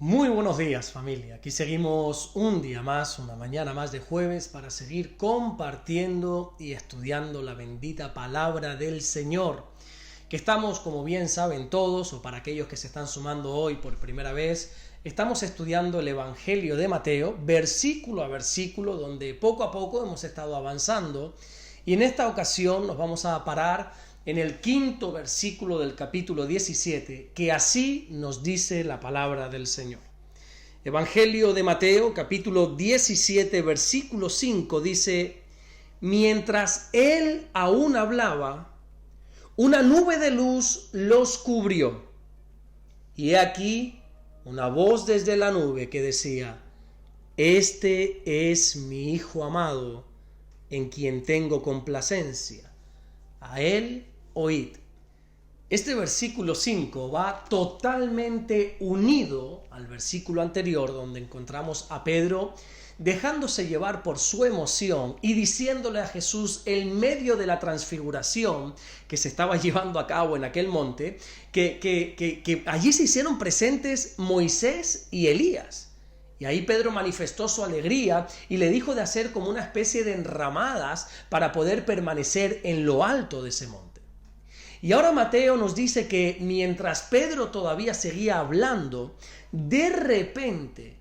Muy buenos días, familia. Aquí seguimos un día más, una mañana más de jueves para seguir compartiendo y estudiando la bendita palabra del Señor. Que estamos, como bien saben todos, o para aquellos que se están sumando hoy por primera vez, estamos estudiando el Evangelio de Mateo, versículo a versículo, donde poco a poco hemos estado avanzando. Y en esta ocasión nos vamos a parar en el quinto versículo del capítulo 17, que así nos dice la palabra del Señor. Evangelio de Mateo, capítulo 17, versículo 5, dice: mientras él aún hablaba, una nube de luz los cubrió. Y he aquí una voz desde la nube que decía: este es mi Hijo amado, en quien tengo complacencia. A él oíd. Este versículo 5 va totalmente unido al versículo anterior, donde encontramos a Pedro dejándose llevar por su emoción y diciéndole a Jesús en medio de la transfiguración que se estaba llevando a cabo en aquel monte, que allí se hicieron presentes Moisés y Elías. Y ahí Pedro manifestó su alegría y le dijo de hacer como una especie de enramadas para poder permanecer en lo alto de ese monte. Y ahora Mateo nos dice que mientras Pedro todavía seguía hablando, de repente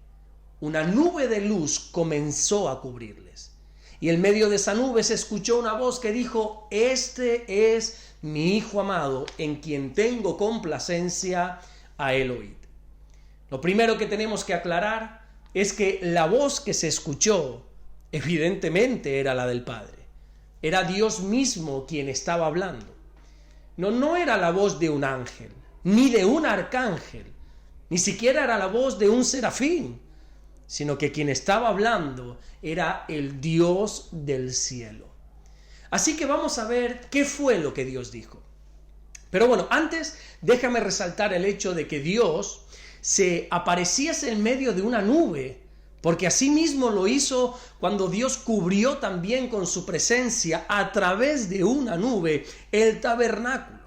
una nube de luz comenzó a cubrirles. Y en medio de esa nube se escuchó una voz que dijo: este es mi Hijo amado, en quien tengo complacencia, a él oíd. Lo primero que tenemos que aclarar es que la voz que se escuchó evidentemente era la del Padre. Era Dios mismo quien estaba hablando. No era la voz de un ángel, ni de un arcángel, ni siquiera era la voz de un serafín, sino que quien estaba hablando era el Dios del cielo. Así que vamos a ver qué fue lo que Dios dijo. Pero bueno, antes déjame resaltar el hecho de que Dios se apareciese en medio de una nube, porque así mismo lo hizo cuando Dios cubrió también con su presencia a través de una nube el tabernáculo.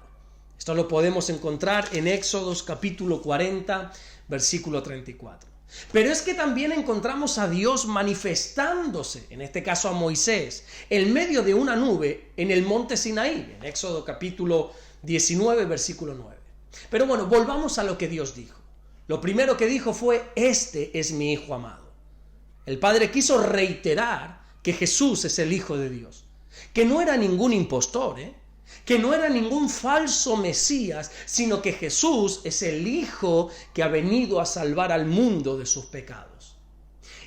Esto lo podemos encontrar en Éxodos capítulo 40, versículo 34. Pero es que también encontramos a Dios manifestándose, en este caso a Moisés, en medio de una nube en el monte Sinaí, en Éxodo capítulo 19, versículo 9. Pero bueno, volvamos a lo que Dios dijo. Lo primero que dijo fue: este es mi Hijo amado. El Padre quiso reiterar que Jesús es el Hijo de Dios, que no era ningún impostor, que no era ningún falso Mesías, sino que Jesús es el Hijo que ha venido a salvar al mundo de sus pecados.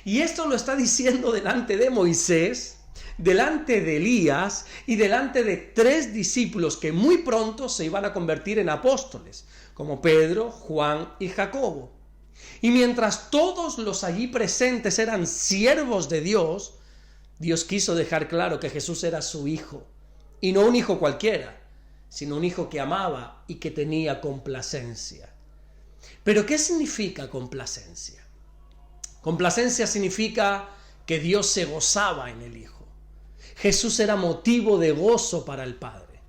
Y esto lo está diciendo delante de Moisés, delante de Elías y delante de 3 discípulos que muy pronto se iban a convertir en apóstoles, como Pedro, Juan y Jacobo. Y mientras todos los allí presentes eran siervos de Dios, Dios quiso dejar claro que Jesús era su Hijo, y no un hijo cualquiera, sino un hijo que amaba y que tenía complacencia. ¿Pero qué significa complacencia? Complacencia significa que Dios se gozaba en el Hijo. Jesús era motivo de gozo para el Padre.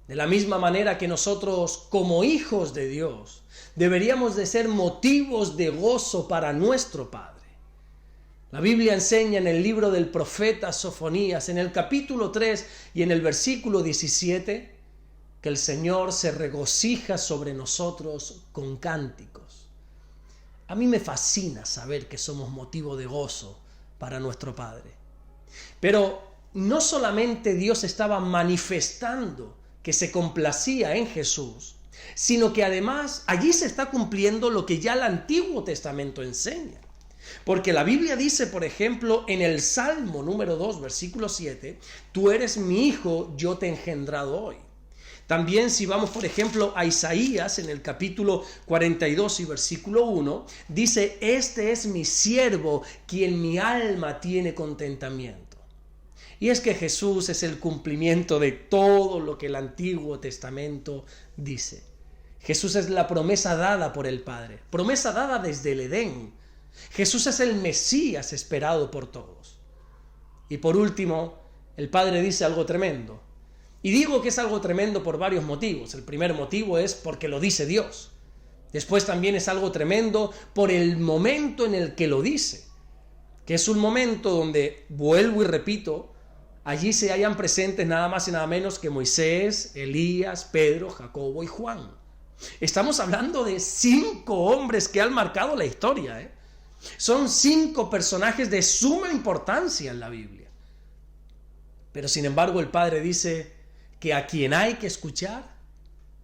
De la misma manera que nosotros, como hijos de Dios, deberíamos de ser motivos de gozo para nuestro Padre. La Biblia enseña en el libro del profeta Sofonías, en el capítulo 3 y en el versículo 17, que el Señor se regocija sobre nosotros con cánticos. A mí me fascina saber que somos motivo de gozo para nuestro Padre. Pero no solamente Dios estaba manifestando que se complacía en Jesús, sino que además allí se está cumpliendo lo que ya el Antiguo Testamento enseña. Porque la Biblia dice, por ejemplo, en el Salmo número 2, versículo 7, tú eres mi hijo, yo te he engendrado hoy. También si vamos, por ejemplo, a Isaías, en el capítulo 42 y versículo 1, dice: este es mi siervo, quien mi alma tiene contentamiento. Y es que Jesús es el cumplimiento de todo lo que el Antiguo Testamento dice. Jesús es la promesa dada por el Padre, promesa dada desde el Edén. Jesús es el Mesías esperado por todos. Y por último, el Padre dice algo tremendo. Y digo que es algo tremendo por varios motivos. El primer motivo es porque lo dice Dios. Después también es algo tremendo por el momento en el que lo dice, que es un momento donde, vuelvo y repito, allí se hallan presentes nada más y nada menos que Moisés, Elías, Pedro, Jacobo y Juan. Estamos hablando de 5 hombres que han marcado la historia, ¿eh? Son 5 personajes de suma importancia en la Biblia. Pero sin embargo el Padre dice que a quien hay que escuchar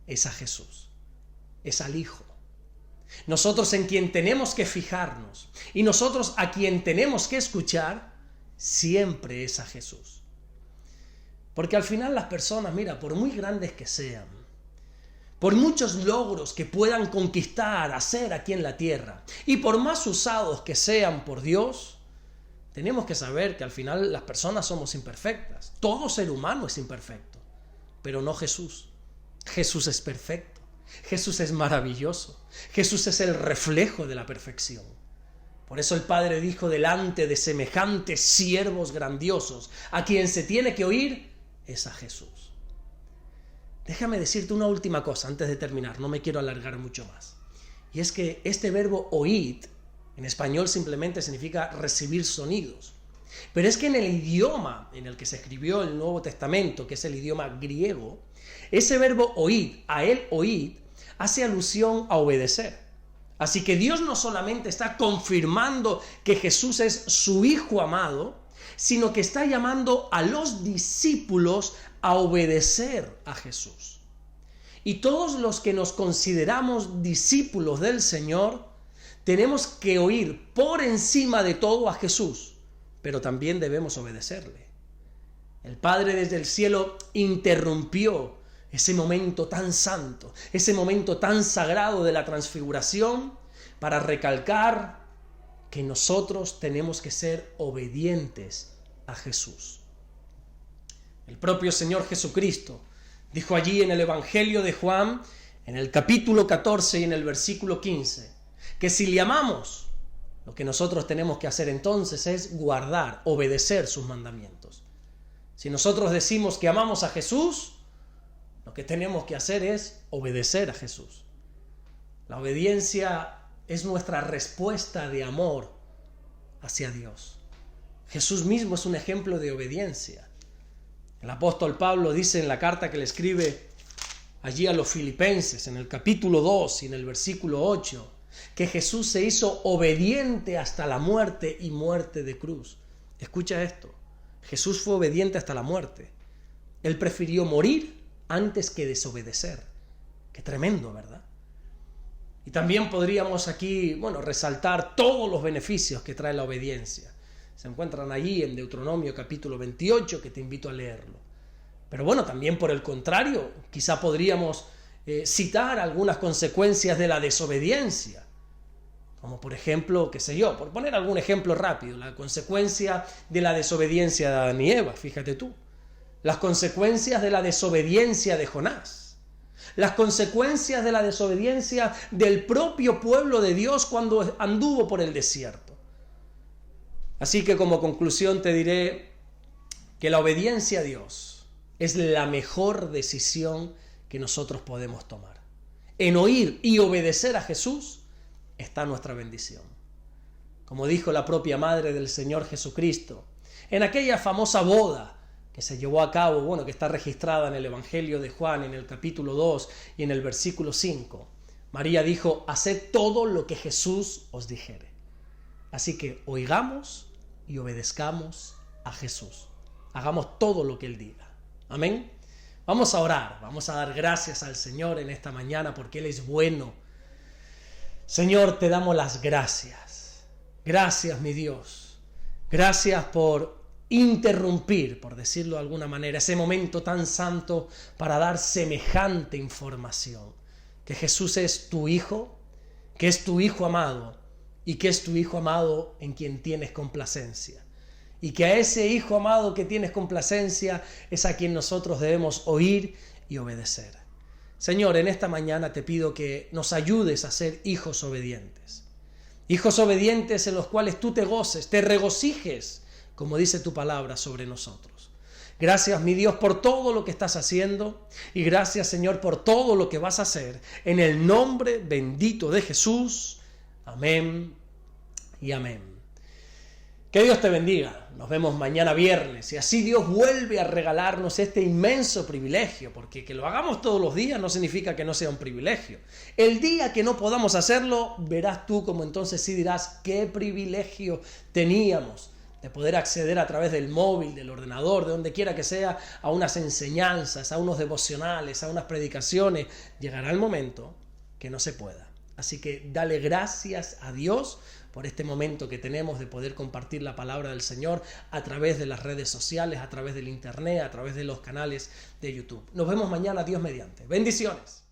es a Jesús, es al Hijo. Nosotros en quien tenemos que fijarnos y nosotros a quien tenemos que escuchar siempre es a Jesús. Porque al final las personas, mira, por muy grandes que sean, por muchos logros que puedan conquistar, hacer aquí en la tierra, y por más usados que sean por Dios, tenemos que saber que al final las personas somos imperfectas. Todo ser humano es imperfecto, pero no Jesús. Jesús es perfecto. Jesús es maravilloso. Jesús es el reflejo de la perfección. Por eso el Padre dijo delante de semejantes siervos grandiosos, a quien se tiene que oír es a Jesús. Déjame decirte una última cosa antes de terminar, no me quiero alargar mucho más. Y es que este verbo oíd, en español simplemente significa recibir sonidos. Pero es que en el idioma en el que se escribió el Nuevo Testamento, que es el idioma griego, ese verbo oíd, a él oíd, hace alusión a obedecer. Así que Dios no solamente está confirmando que Jesús es su Hijo amado, sino que está llamando a los discípulos a obedecer a Jesús. Y todos los que nos consideramos discípulos del Señor, tenemos que oír por encima de todo a Jesús, pero también debemos obedecerle. El Padre desde el cielo interrumpió ese momento tan santo, ese momento tan sagrado de la transfiguración, para recalcar que nosotros tenemos que ser obedientes a Jesús. El propio Señor Jesucristo dijo allí en el Evangelio de Juan, en el capítulo 14 y en el versículo 15, que si le amamos, lo que nosotros tenemos que hacer entonces es guardar, obedecer sus mandamientos. Si nosotros decimos que amamos a Jesús, lo que tenemos que hacer es obedecer a Jesús. La obediencia es nuestra respuesta de amor hacia Dios. Jesús mismo es un ejemplo de obediencia. El apóstol Pablo dice en la carta que le escribe allí a los filipenses, en el capítulo 2 y en el versículo 8, que Jesús se hizo obediente hasta la muerte y muerte de cruz. Escucha esto, Jesús fue obediente hasta la muerte. Él prefirió morir antes que desobedecer. Qué tremendo, ¿verdad? Y también podríamos aquí, resaltar todos los beneficios que trae la obediencia. Se encuentran allí en Deuteronomio capítulo 28, que te invito a leerlo. Pero también por el contrario, quizá podríamos citar algunas consecuencias de la desobediencia. Como por ejemplo, por poner algún ejemplo rápido, la consecuencia de la desobediencia de Adán y Eva, fíjate tú. Las consecuencias de la desobediencia de Jonás, las consecuencias de la desobediencia del propio pueblo de Dios cuando anduvo por el desierto. Así que como conclusión te diré que la obediencia a Dios es la mejor decisión que nosotros podemos tomar. En oír y obedecer a Jesús está nuestra bendición. Como dijo la propia Madre del Señor Jesucristo, en aquella famosa boda que se llevó a cabo, que está registrada en el Evangelio de Juan, en el capítulo 2 y en el versículo 5. María dijo, haced todo lo que Jesús os dijere. Así que oigamos y obedezcamos a Jesús. Hagamos todo lo que Él diga. Amén. Vamos a orar, vamos a dar gracias al Señor en esta mañana porque Él es bueno. Señor, te damos las gracias. Gracias, mi Dios. Gracias por interrumpir, por decirlo de alguna manera, ese momento tan santo para dar semejante información. Que Jesús es tu Hijo, que es tu Hijo amado y que es tu Hijo amado en quien tienes complacencia. Y que a ese Hijo amado que tienes complacencia es a quien nosotros debemos oír y obedecer. Señor, en esta mañana te pido que nos ayudes a ser hijos obedientes. Hijos obedientes en los cuales tú te goces, te regocijes, como dice tu palabra sobre nosotros. Gracias, mi Dios, por todo lo que estás haciendo y gracias, Señor, por todo lo que vas a hacer. En el nombre bendito de Jesús. Amén y amén. Que Dios te bendiga. Nos vemos mañana viernes y así Dios vuelve a regalarnos este inmenso privilegio, porque que lo hagamos todos los días no significa que no sea un privilegio. El día que no podamos hacerlo, verás tú como entonces sí dirás qué privilegio teníamos de poder acceder a través del móvil, del ordenador, de donde quiera que sea, a unas enseñanzas, a unos devocionales, a unas predicaciones. Llegará el momento que no se pueda. Así que dale gracias a Dios por este momento que tenemos de poder compartir la palabra del Señor a través de las redes sociales, a través del internet, a través de los canales de YouTube. Nos vemos mañana, Dios mediante. Bendiciones.